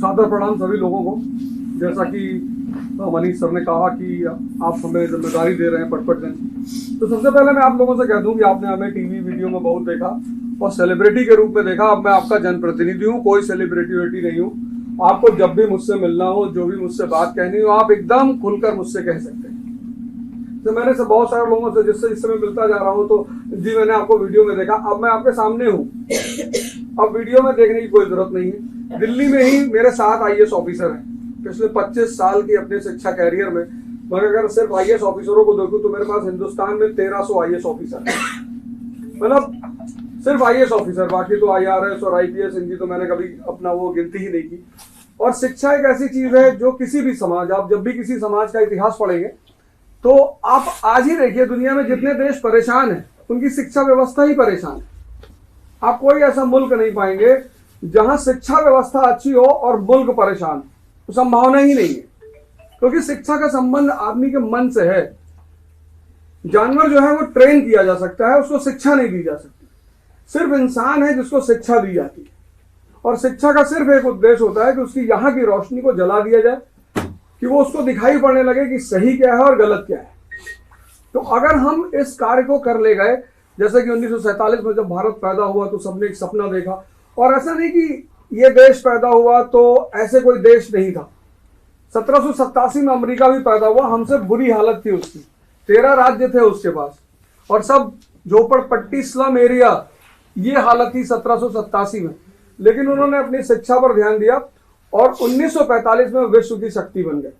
सादर प्रणाम सभी लोगों को। जैसा कि मनीष सर ने कहा कि आप हमें जिम्मेदारी दे रहे हैं पटपटगंज, तो सबसे पहले मैं आप लोगों से कह दूं कि आपने हमें टीवी वीडियो में बहुत देखा और सेलिब्रिटी के रूप में देखा। अब मैं आपका जनप्रतिनिधि हूँ, कोई सेलिब्रिटी नहीं हूँ। आपको जब भी मुझसे मिलना हो, जो भी मुझसे बात कहनी हो, आप एकदम खुलकर मुझसे कह सकते हैं। तो मैंने से बहुत सारे लोगों से जिससे इस समय मिलता जा रहा हूँ, तो जी मैंने आपको वीडियो में देखा, अब मैं आपके सामने हूँ, अब वीडियो में देखने की कोई जरूरत नहीं है। दिल्ली में ही मेरे 7 IAS ऑफिसर हैं पिछले 25 साल की अपने शिक्षा कैरियर में। मगर अगर सिर्फ IAS ऑफिसरों को देखूं तो मेरे पास हिंदुस्तान में 1300 IAS ऑफिसर हैं, मतलब सिर्फ IAS ऑफिसर। बाकी तो IRS और IPS इनकी तो मैंने कभी अपना वो गिनती ही नहीं की। और शिक्षा एक ऐसी चीज है जो किसी भी समाज, आप जब भी किसी समाज का इतिहास पढ़ेंगे तो आप आज ही देखिए दुनिया में जितने देश परेशान हैं उनकी शिक्षा व्यवस्था ही परेशान है। आप कोई ऐसा मुल्क नहीं पाएंगे जहां शिक्षा व्यवस्था अच्छी हो और मुल्क परेशान, तो संभावना ही नहीं है, क्योंकि शिक्षा का संबंध आदमी के मन से है। जानवर जो है वो ट्रेन किया जा सकता है, उसको शिक्षा नहीं दी जा सकती। सिर्फ इंसान है जिसको शिक्षा दी जाती है, और शिक्षा का सिर्फ एक उद्देश्य होता है कि उसकी यहाँ की रोशनी को जला दिया जाए, कि वो उसको दिखाई पड़ने लगे कि सही क्या है और गलत क्या है। तो अगर हम इस कार्य को कर ले गए, जैसे कि 1947 में जब भारत पैदा हुआ तो सबने एक सपना देखा, और ऐसा नहीं कि ये देश पैदा हुआ तो ऐसे कोई देश नहीं था। 1787 में अमेरिका भी पैदा हुआ, हमसे बुरी हालत थी उसकी, 13 राज्य थे उसके पास, और सब झोपड़पट्टी स्लम एरिया, ये हालत थी 1787 में। लेकिन उन्होंने अपनी शिक्षा पर ध्यान दिया और 1945 में विश्व की शक्ति बन गए।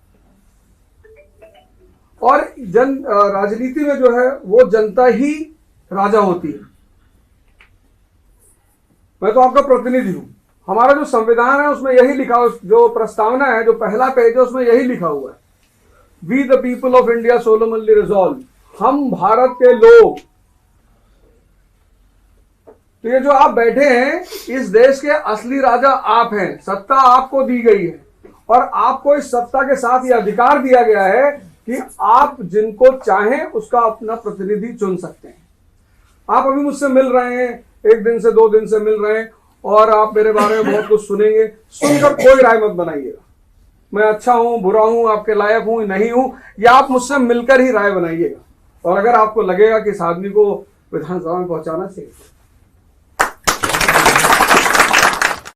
और राजनीति में जो है वो जनता ही राजा होती है। मैं तो आपका प्रतिनिधि हूं। हमारा जो संविधान है उसमें यही लिखा, जो प्रस्तावना है, जो पहला पेज है उसमें यही लिखा हुआ है, we the people of India solemnly resolve, हम भारत के लोग। तो ये जो आप बैठे हैं, इस देश के असली राजा आप हैं, सत्ता आपको दी गई है, और आपको इस सत्ता के साथ ये अधिकार दिया गया है कि आप जिनको चाहें उसका अपना प्रतिनिधि चुन सकते हैं। आप अभी मुझसे मिल रहे हैं, 1 दिन से 2 दिन से मिल रहे हैं, और आप मेरे बारे में बहुत कुछ सुनेंगे। सुनकर कोई राय मत बनाइएगा, मैं अच्छा हूं, बुरा हूं, आपके लायक हूं, नहीं हूं, या आप मुझसे मिलकर ही राय बनाइएगा। और अगर आपको लगेगा कि इस आदमी को विधानसभा में पहुंचाना चाहिए